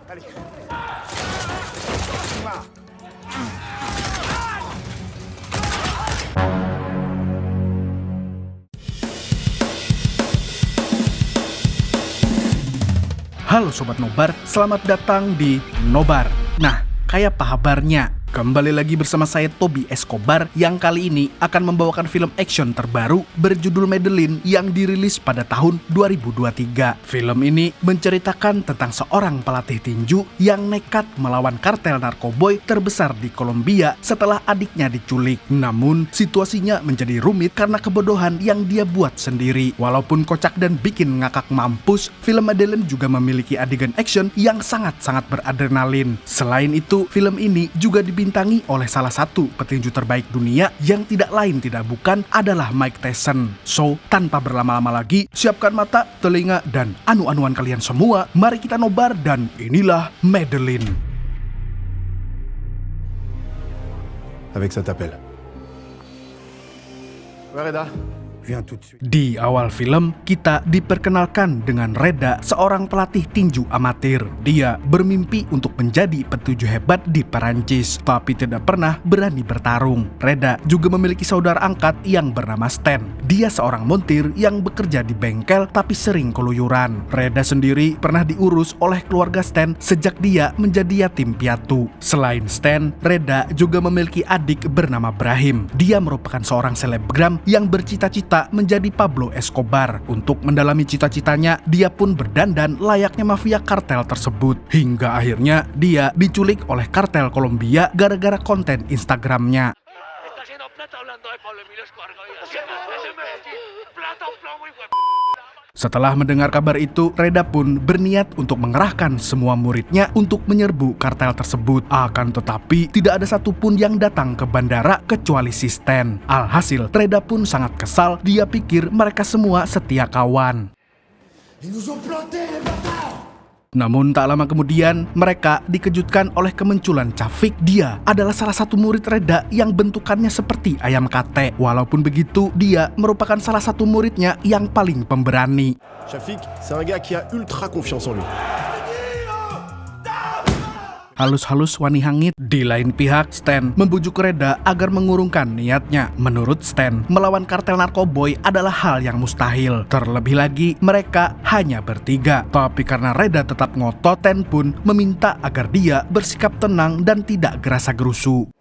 Allez. Marre. Halo Sobat Nobar, selamat datang di Nobar. Nah, kayak apa kabarnya? Kembali lagi bersama saya Toby Escobar yang kali ini akan membawakan film action terbaru berjudul Medellin yang dirilis pada tahun 2023. Film ini menceritakan tentang seorang pelatih tinju yang nekat melawan kartel narkoboy terbesar di Kolombia setelah adiknya diculik. Namun, situasinya menjadi rumit karena kebodohan yang dia buat sendiri. Walaupun kocak dan bikin ngakak mampus, film Medellin juga memiliki adegan action yang sangat-sangat beradrenalin. Selain itu, film ini juga dibintangi oleh salah satu petinju terbaik dunia yang tidak lain tidak bukan adalah Mike Tyson. So, tanpa berlama-lama lagi, siapkan mata, telinga, dan anu-anuan kalian semua. Mari kita nobar dan inilah Medellin. Avec ça t'appelle. Ouais, Reda. Viens tout de suite. Di awal film, kita diperkenalkan dengan Reda, seorang pelatih tinju amatir. Dia bermimpi untuk menjadi petinju hebat di Perancis, tapi tidak pernah berani bertarung. Reda juga memiliki saudara angkat yang bernama Stan. Dia seorang montir yang bekerja di bengkel tapi sering keluyuran. Reda sendiri pernah diurus oleh keluarga Stan sejak dia menjadi yatim piatu. Selain Stan, Reda juga memiliki adik bernama Brahim. Dia merupakan seorang selebgram yang bercita-cita menjadi Pablo Escobar. Untuk mendalami cita-citanya, dia pun berdandan layaknya mafia kartel tersebut. Hingga akhirnya dia diculik oleh kartel Kolombia gara-gara konten Instagramnya. Setelah mendengar kabar itu, Reda pun berniat untuk mengerahkan semua muridnya untuk menyerbu kartel tersebut. Akan tetapi, tidak ada satupun yang datang ke bandara kecuali si Stan. Alhasil, Reda pun sangat kesal. Dia pikir mereka semua setia kawan. Namun tak lama kemudian, mereka dikejutkan oleh kemunculan Chavik. Dia adalah salah satu murid Reda yang bentukannya seperti ayam kate. Walaupun begitu, dia merupakan salah satu muridnya yang paling pemberani. Chavik, c'est un gars qui a ultra confiance en lui. Halus-halus wani hangit. Di lain pihak, Stan membujuk Reda agar mengurungkan niatnya. Menurut Stan, melawan kartel narkoboy adalah hal yang mustahil. Terlebih lagi, mereka hanya bertiga. Tapi karena Reda tetap ngotot, Stan pun meminta agar dia bersikap tenang dan tidak gerasa-gerusu.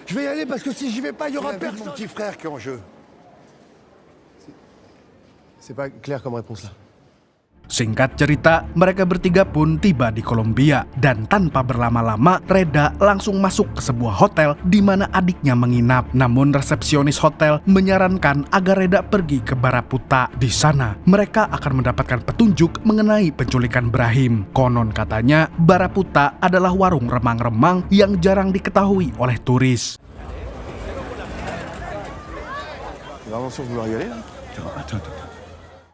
Je vais y aller parce que si j'y vais pas, il y aura Mon personne. petit frère qui est en jeu. C'est pas clair comme réponse là. Singkat cerita, mereka bertiga pun tiba di Kolombia dan tanpa berlama-lama, Reda langsung masuk ke sebuah hotel di mana adiknya menginap. Namun resepsionis hotel menyarankan agar Reda pergi ke Baraputa. Di sana, mereka akan mendapatkan petunjuk mengenai penculikan Brahim. Konon katanya, Baraputa adalah warung remang-remang yang jarang diketahui oleh turis. T'es vraiment sûr de vouloir y aller là? Attends.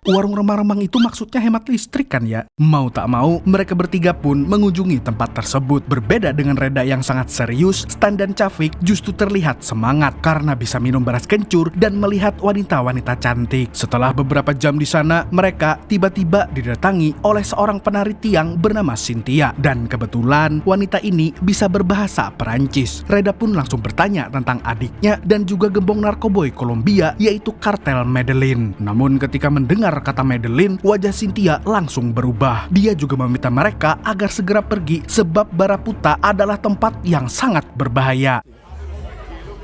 Warung remang-remang itu maksudnya hemat listrik kan ya? Mau tak mau, mereka bertiga pun mengunjungi tempat tersebut. Berbeda dengan Reda yang sangat serius, Stan dan Chavik justru terlihat semangat karena bisa minum beras kencur dan melihat wanita-wanita cantik. Setelah beberapa jam di sana, mereka tiba-tiba didatangi oleh seorang penari tiang bernama Cynthia. Dan kebetulan, wanita ini bisa berbahasa Perancis. Reda pun langsung bertanya tentang adiknya dan juga gembong narkoboy Kolombia, yaitu kartel Medellin. Namun ketika mendengar kata Medellin, wajah Cynthia langsung berubah. Dia juga meminta mereka agar segera pergi sebab Baraputa adalah tempat yang sangat berbahaya.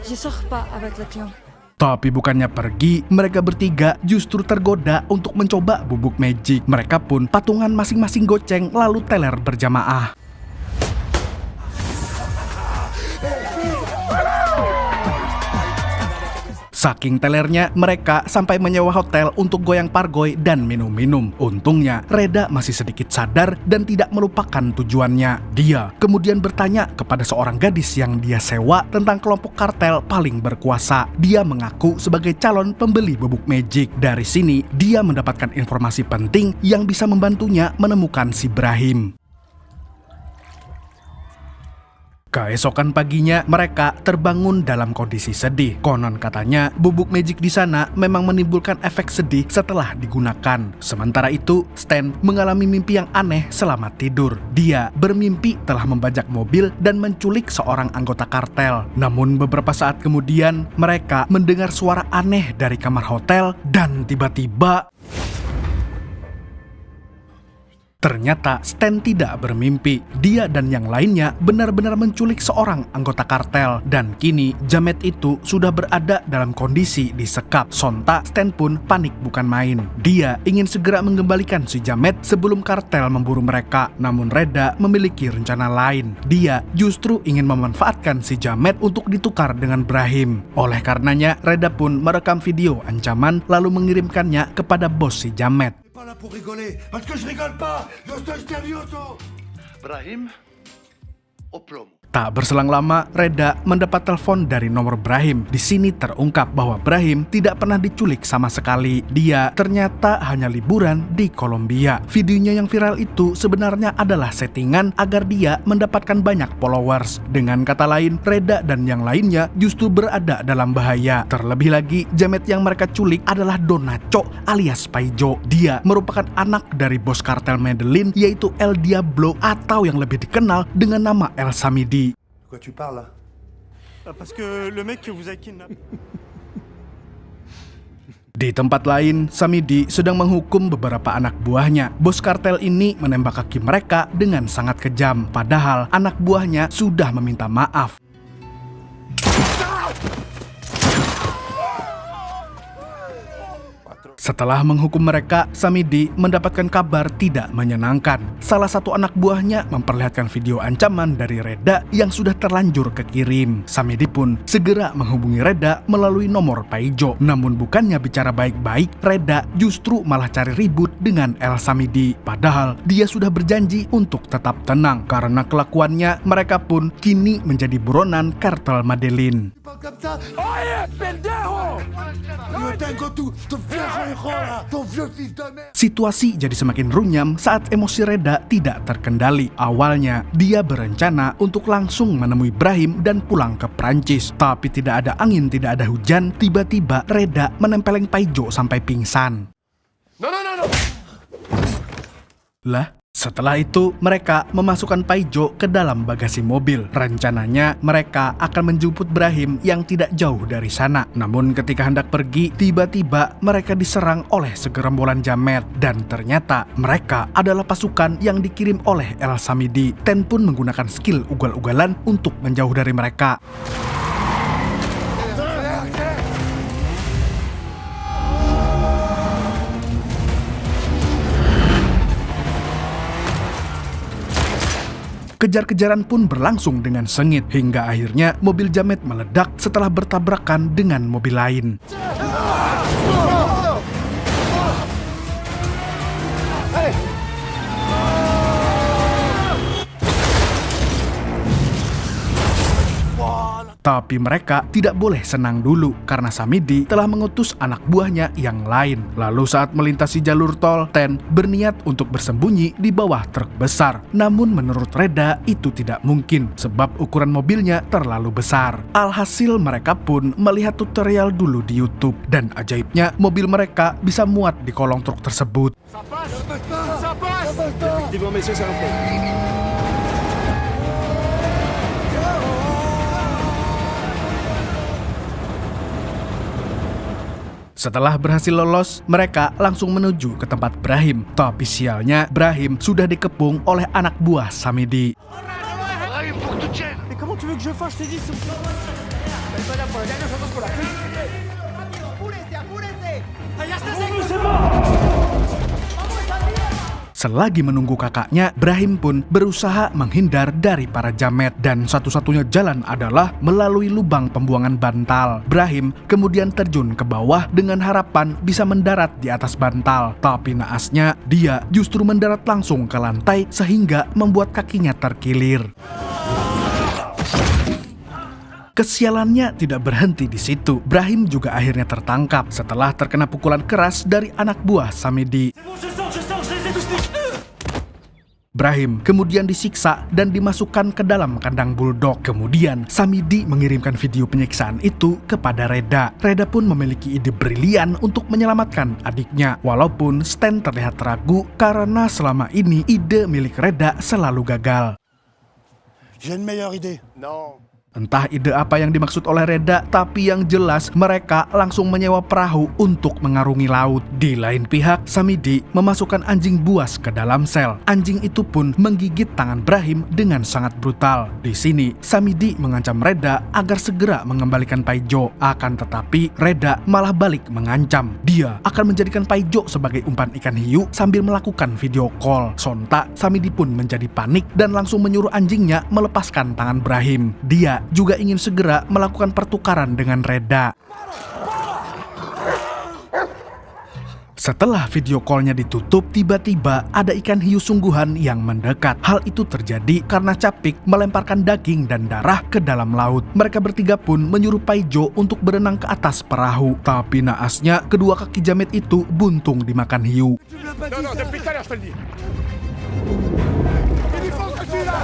Je sors pas avec le client. Tapi bukannya pergi, mereka bertiga justru tergoda untuk mencoba bubuk magic. Mereka pun patungan masing-masing goceng lalu teler berjamaah. Saking telernya, mereka sampai menyewa hotel untuk goyang pargoy dan minum-minum. Untungnya, Reda masih sedikit sadar dan tidak melupakan tujuannya. Dia kemudian bertanya kepada seorang gadis yang dia sewa tentang kelompok kartel paling berkuasa. Dia mengaku sebagai calon pembeli bubuk magic. Dari sini, dia mendapatkan informasi penting yang bisa membantunya menemukan si Brahim. Keesokan paginya, mereka terbangun dalam kondisi sedih. Konon katanya, bubuk magic di sana memang menimbulkan efek sedih setelah digunakan. Sementara itu, Stan mengalami mimpi yang aneh selama tidur. Dia bermimpi telah membajak mobil dan menculik seorang anggota kartel. Namun beberapa saat kemudian, mereka mendengar suara aneh dari kamar hotel dan tiba-tiba ternyata Stan tidak bermimpi. Dia dan yang lainnya benar-benar menculik seorang anggota kartel. Dan kini jamet itu sudah berada dalam kondisi disekap. Sontak Stan pun panik bukan main. Dia ingin segera mengembalikan si jamet sebelum kartel memburu mereka. Namun Reda memiliki rencana lain. Dia justru ingin memanfaatkan si jamet untuk ditukar dengan Brahim. Oleh karenanya Reda pun merekam video ancaman lalu mengirimkannya kepada bos si jamet. Pas là pour rigoler, parce que je rigole pas, yo estoy nervioso. Brahim, au plomo. Tak berselang lama, Reda mendapat telepon dari nomor Brahim. Di sini terungkap bahwa Brahim tidak pernah diculik sama sekali. Dia ternyata hanya liburan di Kolombia. Videonya yang viral itu sebenarnya adalah settingan agar dia mendapatkan banyak followers. Dengan kata lain, Reda dan yang lainnya justru berada dalam bahaya. Terlebih lagi, jamet yang mereka culik adalah Donacho alias Paijo. Dia merupakan anak dari bos kartel Medellin, yaitu El Diablo atau yang lebih dikenal dengan nama El Samidi. De quoi tu parles là? Parce que le mec que vous avez kidnappé. Di tempat lain, Samidi sedang menghukum beberapa anak buahnya. Bos kartel ini menembak kaki mereka dengan sangat kejam. Padahal anak buahnya sudah meminta maaf. Setelah menghukum mereka, Samidi mendapatkan kabar tidak menyenangkan. Salah satu anak buahnya memperlihatkan video ancaman dari Reda yang sudah terlanjur kekirim. Samidi pun segera menghubungi Reda melalui nomor Paijo. Namun bukannya bicara baik-baik, Reda justru malah cari ribut dengan El Samidi. Padahal dia sudah berjanji untuk tetap tenang. Karena kelakuannya, mereka pun kini menjadi buronan kartel Medellin. Comme ça. Oye, pendejo! Yo tengo tu viejo hijo là, ton vieux fils de merde. Situasi jadi semakin runyam saat emosi Reda tidak terkendali. Awalnya, dia berencana untuk langsung menemui Brahim dan pulang ke Prancis. Tapi tidak ada angin, tidak ada hujan, tiba-tiba Reda menempeleng Paijo sampai pingsan. Non, non, non, non. Lah, setelah itu mereka memasukkan Paijo ke dalam bagasi mobil. Rencananya mereka akan menjemput Brahim yang tidak jauh dari sana. Namun ketika hendak pergi, tiba-tiba mereka diserang oleh segerombolan jamet. Dan ternyata mereka adalah pasukan yang dikirim oleh El Samidi. Ten pun menggunakan skill ugal-ugalan untuk menjauh dari mereka. Kejar-kejaran pun berlangsung dengan sengit hingga akhirnya mobil jamet meledak setelah bertabrakan dengan mobil lain. Tapi mereka tidak boleh senang dulu karena Samidi telah mengutus anak buahnya yang lain. Lalu saat melintasi jalur tol, Ten berniat untuk bersembunyi di bawah truk besar. Namun menurut Reda itu tidak mungkin sebab ukuran mobilnya terlalu besar. Alhasil mereka pun melihat tutorial dulu di YouTube dan ajaibnya mobil mereka bisa muat di kolong truk tersebut. Effectivement, messieurs, ça va faire. Setelah berhasil lolos, mereka langsung menuju ke tempat Brahim. Tapi sialnya, Brahim sudah dikepung oleh anak buah Samidi. Mais comment tu veux que je fasse? Je t'ai dit, c'est... Selagi menunggu kakaknya, Brahim pun berusaha menghindar dari para jamet dan satu-satunya jalan adalah melalui lubang pembuangan bantal. Brahim kemudian terjun ke bawah dengan harapan bisa mendarat di atas bantal. Tapi naasnya, dia justru mendarat langsung ke lantai sehingga membuat kakinya terkilir. Kesialannya tidak berhenti di situ. Brahim juga akhirnya tertangkap setelah terkena pukulan keras dari anak buah Samidi. Brahim kemudian disiksa dan dimasukkan ke dalam kandang bulldog. Kemudian Samidi mengirimkan video penyiksaan itu kepada Reda. Reda pun memiliki ide brilian untuk menyelamatkan adiknya. Walaupun Stan terlihat ragu karena selama ini ide milik Reda selalu gagal. J'ai une meilleure idée. Non. Entah ide apa yang dimaksud oleh Reda, tapi yang jelas mereka langsung menyewa perahu untuk mengarungi laut. Di lain pihak, Samidi memasukkan anjing buas ke dalam sel. Anjing itu pun menggigit tangan Brahim dengan sangat brutal. Di sini, Samidi mengancam Reda agar segera mengembalikan Paijo. Akan tetapi, Reda malah balik mengancam. Dia akan menjadikan Paijo sebagai umpan ikan hiu sambil melakukan video call. Sontak, Samidi pun menjadi panik dan langsung menyuruh anjingnya melepaskan tangan Brahim. Dia juga ingin segera melakukan pertukaran dengan Reda. Setelah video call-nya ditutup, tiba-tiba ada ikan hiu sungguhan yang mendekat. Hal itu terjadi karena Capik melemparkan daging dan darah ke dalam laut. Mereka bertiga pun menyuruh Paijo untuk berenang ke atas perahu. Tapi naasnya, kedua kaki jamet itu buntung dimakan hiu. Non, non, depuis tout à l'heure, je te le dis. Il faut que je suis là.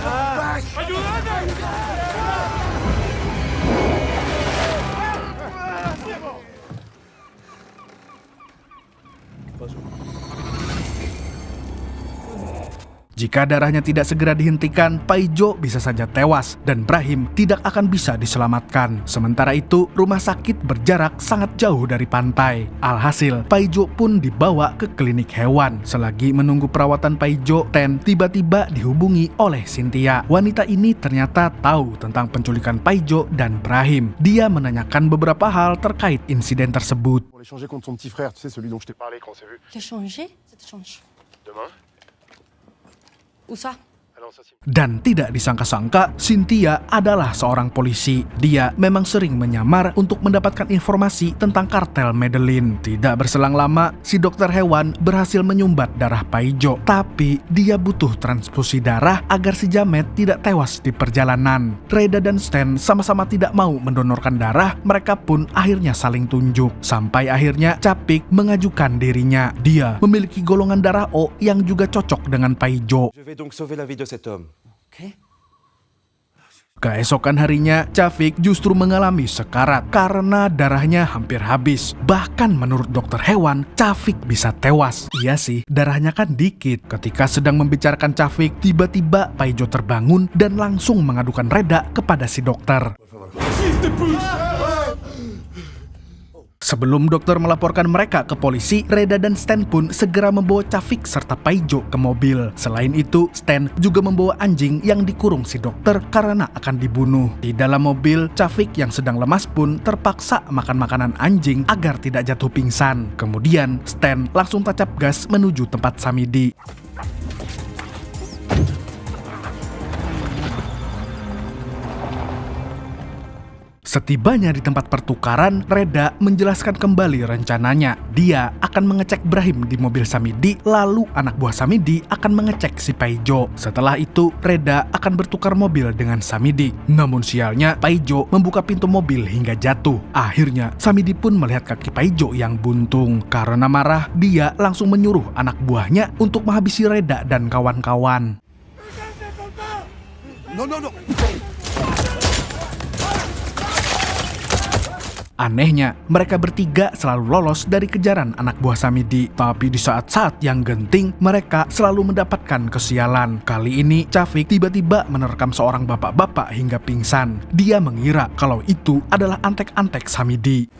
Jika darahnya tidak segera dihentikan, Paijo bisa saja tewas dan Brahim tidak akan bisa diselamatkan. Sementara itu, rumah sakit berjarak sangat jauh dari pantai. Alhasil, Paijo pun dibawa ke klinik hewan. Selagi menunggu perawatan Paijo, Ten tiba-tiba dihubungi oleh Cynthia. Wanita ini ternyata tahu tentang penculikan Paijo dan Brahim. Dia menanyakan beberapa hal terkait insiden tersebut. Pour l'échanger contre son petit frère, tu sais, celui dont je t'ai parlé quand on s'est vu. T'as changé? Ça te change. Demain? Où ça? Alors ça, c'est... Dan tidak disangka-sangka, Cynthia adalah seorang polisi. Dia memang sering menyamar untuk mendapatkan informasi tentang kartel Medellin. Tidak berselang lama, si dokter hewan berhasil menyumbat darah Paijo. Tapi dia butuh transfusi darah agar si jamet tidak tewas di perjalanan. Reda dan Stan sama-sama tidak mau mendonorkan darah. Mereka pun akhirnya saling tunjuk. Sampai akhirnya Capik mengajukan dirinya. Dia memiliki golongan darah O yang juga cocok dengan Paijo. Je vais donc sauver la vie de cet homme. Keesokan harinya, Cafik justru mengalami sekarat karena darahnya hampir habis. Bahkan menurut dokter hewan, Cafik bisa tewas. Iya sih, darahnya kan dikit. Ketika sedang membicarakan Cafik, tiba-tiba Paijo terbangun dan langsung mengadukan Reda kepada si dokter. Sebelum dokter melaporkan mereka ke polisi, Reda dan Stan pun segera membawa Cafik serta Paijo ke mobil. Selain itu, Stan juga membawa anjing yang dikurung si dokter karena akan dibunuh. Di dalam mobil, Cafik yang sedang lemas pun terpaksa makan makanan anjing agar tidak jatuh pingsan. Kemudian, Stan langsung tancap gas menuju tempat Samidi. Setibanya di tempat pertukaran, Reda menjelaskan kembali rencananya. Dia akan mengecek Brahim di mobil Samidi, lalu anak buah Samidi akan mengecek si Paijo. Setelah itu, Reda akan bertukar mobil dengan Samidi. Namun sialnya, Paijo membuka pintu mobil hingga jatuh. Akhirnya, Samidi pun melihat kaki Paijo yang buntung. Karena marah, dia langsung menyuruh anak buahnya untuk menghabisi Reda dan kawan-kawan. Non, non, non. Anehnya, mereka bertiga selalu lolos dari kejaran anak buah Samidi. Tapi di saat-saat yang genting, mereka selalu mendapatkan kesialan. Kali ini, Cafik tiba-tiba menerkam seorang bapak-bapak hingga pingsan. Dia mengira kalau itu adalah antek-antek Samidi.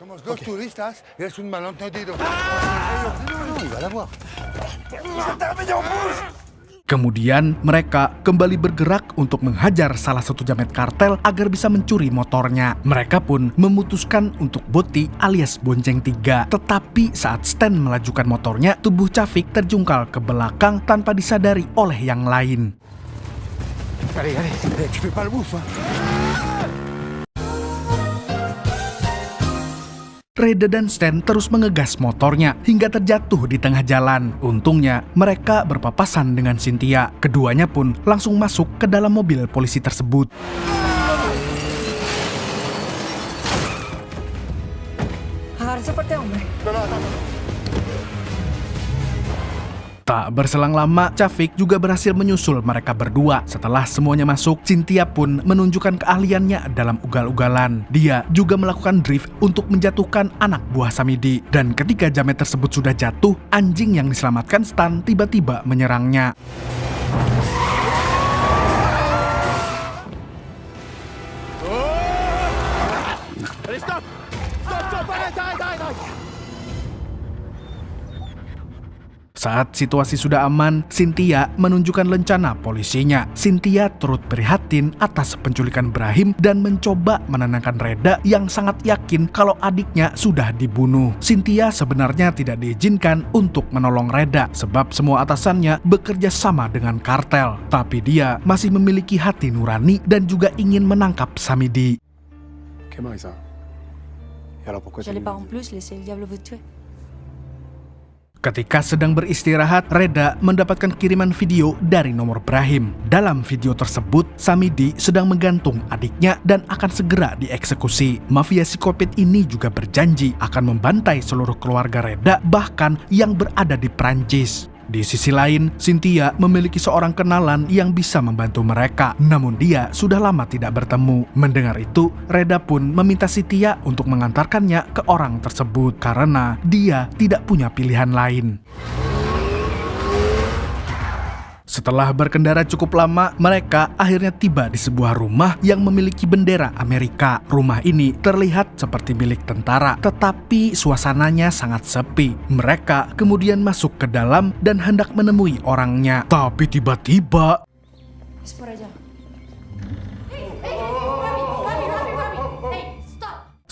Somos dos turistas y es un malentendido. No, va a voir. Kemudian mereka kembali bergerak untuk menghajar salah satu jamet kartel agar bisa mencuri motornya. Mereka pun memutuskan untuk boti alias bonceng 3. Tetapi saat Stan melajukan motornya, tubuh Cafik terjungkal ke belakang tanpa disadari oleh yang lain. Allez, allez, tu fais pas le bouffe, hein. Reda dan Stan terus mengegas motornya hingga terjatuh di tengah jalan. Untungnya, mereka berpapasan dengan Cynthia. Keduanya pun langsung masuk ke dalam mobil polisi tersebut. Harusnya seperti hombre. Tak berselang lama, Chavik juga berhasil menyusul mereka berdua. Setelah semuanya masuk, Cynthia pun menunjukkan keahliannya dalam ugal-ugalan. Dia juga melakukan drift untuk menjatuhkan anak buah Samidi. Dan ketika jamet tersebut sudah jatuh, anjing yang diselamatkan Stan tiba-tiba menyerangnya. Allez, stop. Stop, arrête. Saat situasi sudah aman, Cynthia menunjukkan lencana polisinya. Cynthia turut prihatin atas penculikan Brahim dan mencoba menenangkan Reda yang sangat yakin kalau adiknya sudah dibunuh. Cynthia sebenarnya tidak diizinkan untuk menolong Reda sebab semua atasannya bekerja sama dengan kartel. Tapi dia masih memiliki hati nurani dan juga ingin menangkap Samidi. Ok, Marisa. Et alors pourquoi J'allais pas en plus laisser le diable vous tuer. Ketika sedang beristirahat, Reda mendapatkan kiriman video dari nomor Brahim. Dalam video tersebut, Samidi sedang menggantung adiknya dan akan segera dieksekusi. Mafia psikopat ini juga berjanji akan membantai seluruh keluarga Reda, bahkan yang berada di Prancis. Di sisi lain, Cynthia memiliki seorang kenalan yang bisa membantu mereka. Namun dia sudah lama tidak bertemu. Mendengar itu, Reda pun meminta Cynthia untuk mengantarkannya ke orang tersebut karena dia tidak punya pilihan lain. Setelah berkendara cukup lama, mereka akhirnya tiba di sebuah rumah yang memiliki bendera Amerika. Rumah ini terlihat seperti milik tentara, tetapi suasananya sangat sepi. Mereka kemudian masuk ke dalam dan hendak menemui orangnya. Tapi tiba-tiba... C'est pour dire.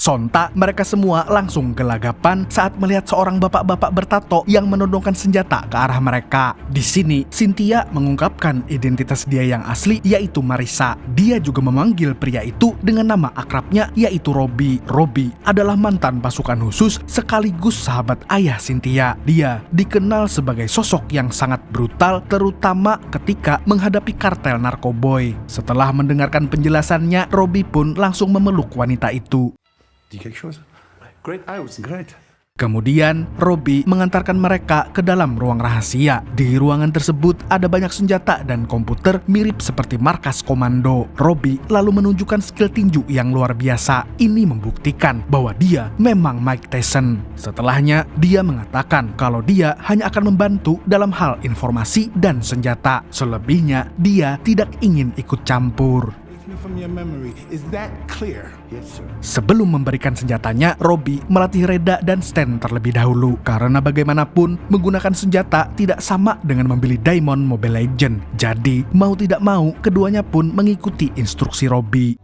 Sontak mereka semua langsung gelagapan saat melihat seorang bapak-bapak bertato yang menodongkan senjata ke arah mereka. Di sini, Cynthia mengungkapkan identitas dia yang asli, yaitu Marisa. Dia juga memanggil pria itu dengan nama akrabnya, yaitu Robbie. Robbie adalah mantan pasukan khusus sekaligus sahabat ayah Cynthia. Dia dikenal sebagai sosok yang sangat brutal, terutama ketika menghadapi kartel narkoboy. Setelah mendengarkan penjelasannya, Robbie pun langsung memeluk wanita itu. Dis quelque chose? Great. Ah, c'est great. Kemudian, Robbie mengantarkan mereka ke dalam ruang rahasia. Di ruangan tersebut ada banyak senjata dan komputer mirip seperti markas komando. Robbie lalu menunjukkan skill tinju yang luar biasa. Ini membuktikan bahwa dia memang Mike Tyson. Setelahnya, dia mengatakan kalau dia hanya akan membantu dalam hal informasi dan senjata. Selebihnya, dia tidak ingin ikut campur. From your memory, is that clear? Yes, sir. Sebelum memberikan senjatanya, Robbie melatih Reda dan Stan terlebih dahulu. Karena bagaimanapun, menggunakan senjata tidak sama dengan membeli Diamond Mobile Legends. Jadi, mau tidak mau, keduanya pun mengikuti instruksi Robbie.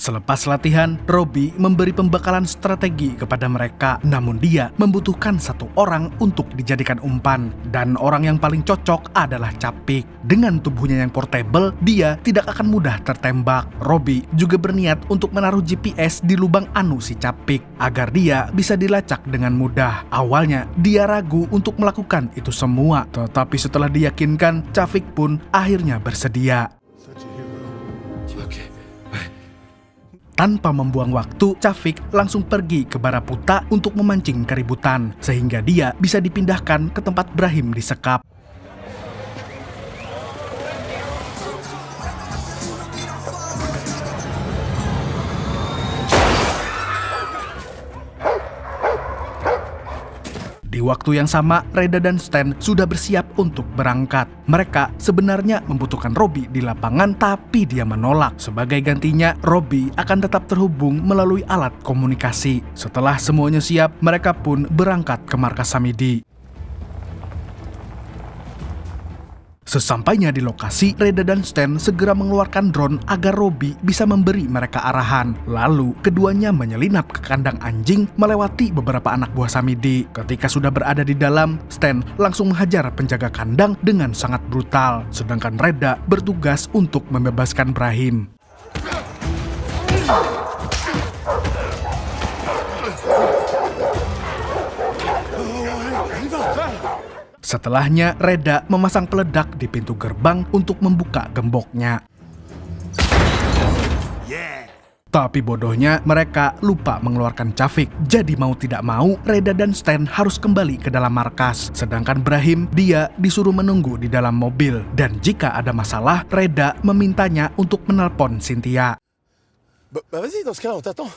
Selepas latihan, Robbie memberi pembekalan strategi kepada mereka. Namun dia membutuhkan satu orang untuk dijadikan umpan. Dan orang yang paling cocok adalah Chavik. Dengan tubuhnya yang portable, dia tidak akan mudah tertembak. Robbie juga berniat untuk menaruh GPS di lubang anu si Chavik agar dia bisa dilacak dengan mudah. Awalnya, dia ragu untuk melakukan itu semua. Tetapi setelah diyakinkan, Chavik pun akhirnya bersedia. Tanpa membuang waktu, Chavik langsung pergi ke Baraputa untuk memancing keributan, sehingga dia bisa dipindahkan ke tempat Brahim disekap. Di waktu yang sama, Reda dan Stan sudah bersiap untuk berangkat. Mereka sebenarnya membutuhkan Robbie di lapangan, tapi dia menolak. Sebagai gantinya, Robbie akan tetap terhubung melalui alat komunikasi. Setelah semuanya siap, mereka pun berangkat ke markas Samidi. Sesampainya di lokasi, Reda dan Stan segera mengeluarkan drone agar Robbie bisa memberi mereka arahan. Lalu, keduanya menyelinap ke kandang anjing melewati beberapa anak buah Samidi. Ketika sudah berada di dalam, Stan langsung menghajar penjaga kandang dengan sangat brutal. Sedangkan Reda bertugas untuk membebaskan Brahim. Setelahnya, Reda memasang peledak di pintu gerbang untuk membuka gemboknya. Tapi bodohnya, mereka lupa mengeluarkan Chavik. Jadi mau tidak mau, Reda dan Stan harus kembali ke dalam markas. Sedangkan Brahim, dia disuruh menunggu di dalam mobil. Dan jika ada masalah, Reda memintanya untuk menelpon Cynthia. Bah vas-y, dans ce cas-là, on t'attend.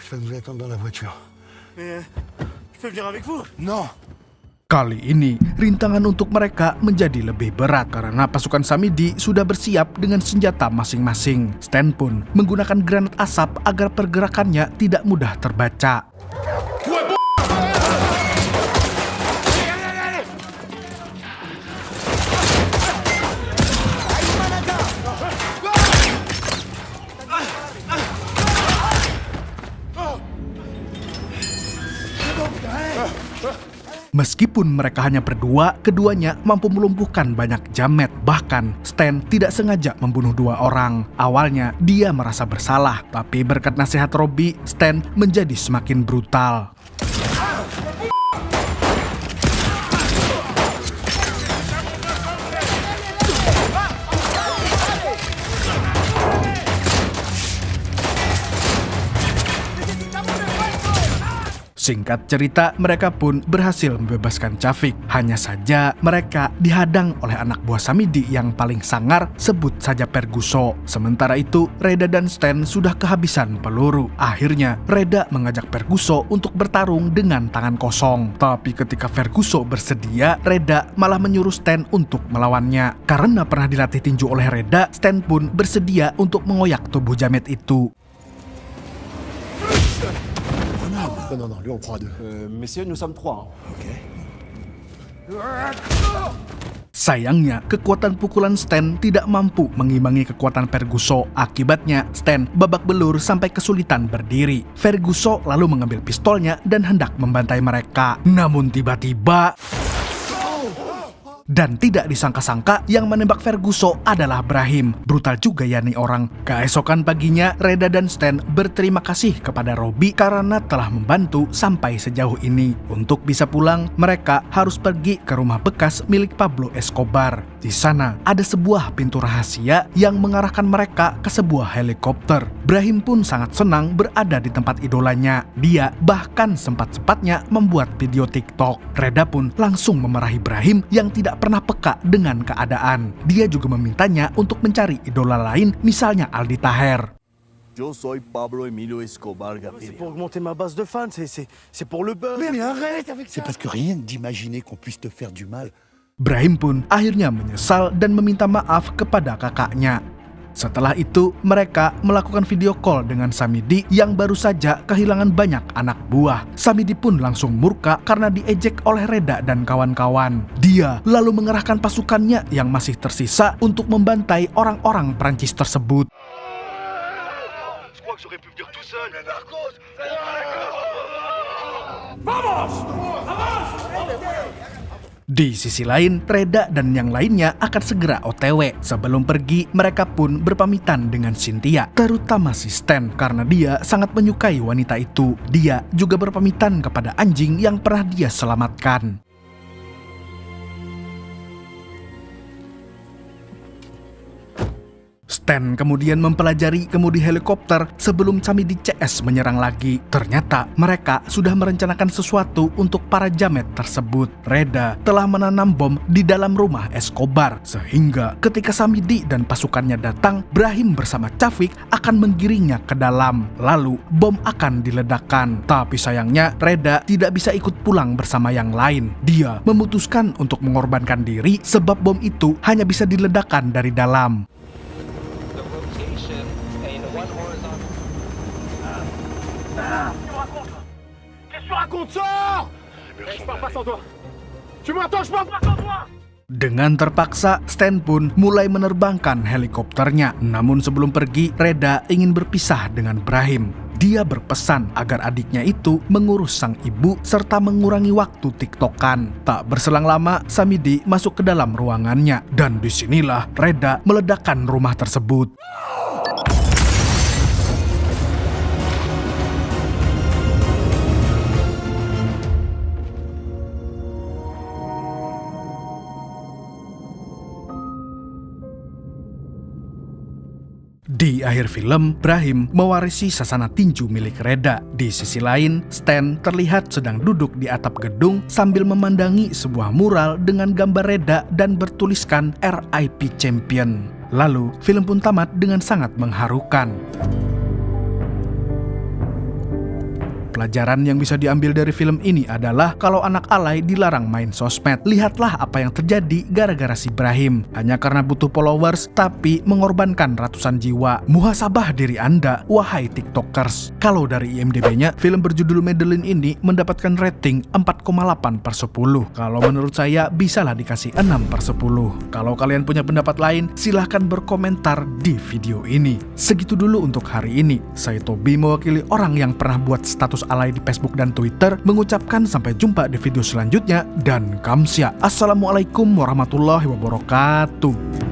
Je vais nous attendre dans la voiture. Mais je peux venir avec vous? Non. Kali ini, rintangan untuk mereka menjadi lebih berat karena pasukan Samidi sudah bersiap dengan senjata masing-masing. Stan pun menggunakan granat asap agar pergerakannya tidak mudah terbaca. Meskipun mereka hanya berdua, keduanya mampu melumpuhkan banyak jamet. Bahkan, Stan tidak sengaja membunuh 2 orang. Awalnya, dia merasa bersalah. Tapi berkat nasihat Robbie, Stan menjadi semakin brutal. Singkat cerita, mereka pun berhasil membebaskan Chavik. Hanya saja, mereka dihadang oleh anak buah Samidi yang paling sangar, sebut saja Ferguso. Sementara itu, Reda dan Stan sudah kehabisan peluru. Akhirnya, Reda mengajak Ferguso untuk bertarung dengan tangan kosong. Tapi ketika Ferguso bersedia, Reda malah menyuruh Stan untuk melawannya. Karena pernah dilatih tinju oleh Reda, Stan pun bersedia untuk mengoyak tubuh jamet itu. Non, lui on prend à 2. Messieurs, nous sommes 3. Ok. Sayangnya, kekuatan pukulan Stan tidak mampu mengimbangi kekuatan Ferguso. Akibatnya, Stan babak belur sampai kesulitan berdiri. Ferguso lalu mengambil pistolnya dan hendak membantai mereka. Namun tiba-tiba... Dan tidak disangka-sangka yang menembak Ferguso adalah Brahim. Brutal juga ya nih orang. Keesokan paginya, Reda dan Stan berterima kasih kepada Robbie karena telah membantu sampai sejauh ini. Untuk bisa pulang, mereka harus pergi ke rumah bekas milik Pablo Escobar. Di sana, ada sebuah pintu rahasia yang mengarahkan mereka ke sebuah helikopter. Brahim pun sangat senang berada di tempat idolanya. Dia bahkan sempat-sempatnya membuat video TikTok. Reda pun langsung memarahi Brahim yang tidak pernah peka dengan keadaan. Dia juga memintanya untuk mencari idola lain, misalnya Aldi Taher. Yo soy Pablo Emilio Escobar C'est Gaviria. pour augmenter ma base de fans, c'est pour le buzz. Mais arrête avec ça. C'est parce que rien d'imaginer qu'on puisse te faire du mal. Brahim pun akhirnya menyesal dan meminta maaf kepada kakaknya. Setelah itu, mereka melakukan video call dengan Samidi yang baru saja kehilangan banyak anak buah. Samidi pun langsung murka karena diejek oleh Reda dan kawan-kawan. Dia lalu mengerahkan pasukannya yang masih tersisa untuk membantai orang-orang Prancis tersebut. Je crois que j'aurais pu venir tout seul. Di sisi lain, Reda dan yang lainnya akan segera OTW. Sebelum pergi, mereka pun berpamitan dengan Cynthia, terutama si Stan, karena dia sangat menyukai wanita itu. Dia juga berpamitan kepada anjing yang pernah dia selamatkan. Stan kemudian mempelajari kemudi helikopter sebelum Samidi CS menyerang lagi. Ternyata mereka sudah merencanakan sesuatu untuk para jamet tersebut. Reda telah menanam bom di dalam rumah Escobar, sehingga ketika Samidi dan pasukannya datang, Brahim bersama Chavik akan menggiringnya ke dalam. Lalu bom akan diledakkan. Tapi sayangnya Reda tidak bisa ikut pulang bersama yang lain. Dia memutuskan untuk mengorbankan diri sebab bom itu hanya bisa diledakkan dari dalam. Dengan terpaksa, Stan pun mulai menerbangkan helikopternya. Namun sebelum pergi, Reda ingin berpisah dengan Brahim. Dia berpesan agar adiknya itu mengurus sang ibu serta mengurangi waktu tiktokan. Tak berselang lama, Samidi masuk ke dalam ruangannya. Dan disinilah Reda meledakkan rumah tersebut. Di akhir film, Brahim mewarisi sasana tinju milik Reda. Di sisi lain, Stan terlihat sedang duduk di atap gedung sambil memandangi sebuah mural dengan gambar Reda dan bertuliskan RIP Champion. Lalu, film pun tamat dengan sangat mengharukan. Pelajaran yang bisa diambil dari film ini adalah kalau anak alay dilarang main sosmed. Lihatlah apa yang terjadi gara-gara si Brahim. Hanya karena butuh followers, tapi mengorbankan ratusan jiwa. Muhasabah diri Anda, wahai TikTokers. Kalau dari IMDb-nya, film berjudul Madeline ini mendapatkan rating 4,8/10. Kalau menurut saya, bisalah dikasih 6/10. Kalau kalian punya pendapat lain, silahkan berkomentar di video ini. Segitu dulu untuk hari ini. Saya Tobi, mewakili orang yang pernah buat status alay di Facebook dan Twitter, mengucapkan sampai jumpa di video selanjutnya dan kamsia. Assalamualaikum warahmatullahi wabarakatuh.